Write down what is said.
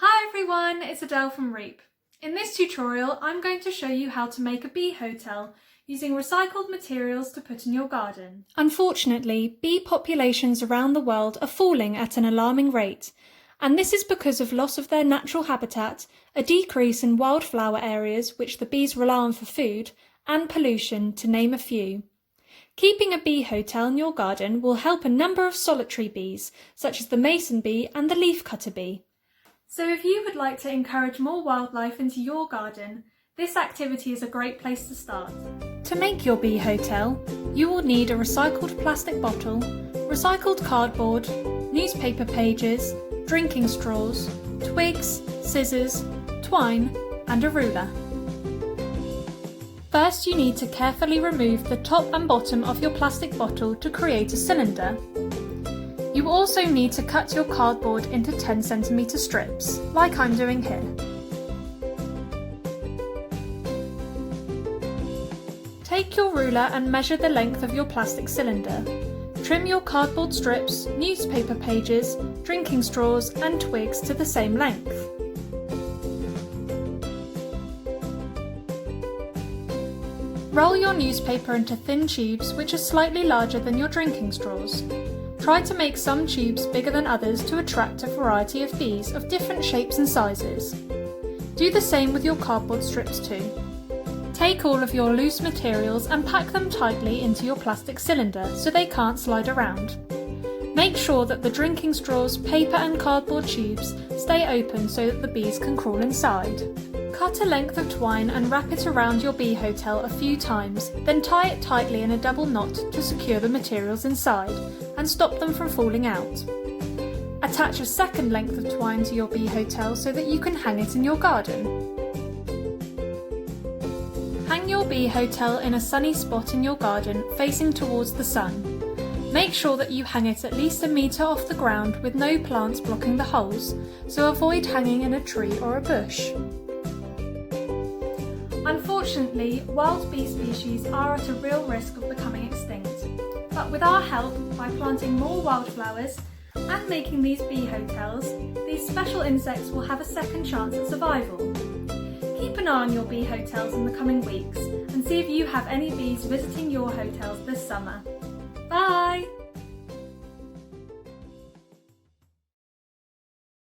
Hi everyone, it's Adele from REEP. In this tutorial, I'm going to show you how to make a bee hotel using recycled materials to put in your garden. Unfortunately, bee populations around the world are falling at an alarming rate, and this is because of loss of their natural habitat, a decrease in wildflower areas which the bees rely on for food, and pollution, to name a few. Keeping a bee hotel in your garden will help a number of solitary bees, such as the mason bee and the leafcutter bee. So if you would like to encourage more wildlife into your garden, this activity is a great place to start. To make your bee hotel, you will need a recycled plastic bottle, recycled cardboard, newspaper pages, drinking straws, twigs, scissors, twine, and a ruler. First, you need to carefully remove the top and bottom of your plastic bottle to create a cylinder. You also need to cut your cardboard into 10 cm strips, like I'm doing here. Take your ruler and measure the length of your plastic cylinder. Trim your cardboard strips, newspaper pages, drinking straws and twigs to the same length. Roll your newspaper into thin tubes which are slightly larger than your drinking straws. Try to make some tubes bigger than others to attract a variety of bees of different shapes and sizes. Do the same with your cardboard strips too. Take all of your loose materials and pack them tightly into your plastic cylinder so they can't slide around. Make sure that the drinking straws, paper and cardboard tubes stay open so that the bees can crawl inside. Cut a length of twine and wrap it around your bee hotel a few times, then tie it tightly in a double knot to secure the materials inside and stop them from falling out. Attach a second length of twine to your bee hotel so that you can hang it in your garden. Hang your bee hotel in a sunny spot in your garden facing towards the sun. Make sure that you hang it at least 1 metre off the ground with no plants blocking the holes, so avoid hanging in a tree or a bush. Unfortunately, wild bee species are at a real risk of becoming extinct, but with our help, by planting more wildflowers and making these bee hotels, these special insects will have a second chance at survival. Keep an eye on your bee hotels in the coming weeks and see if you have any bees visiting your hotels this summer. Bye!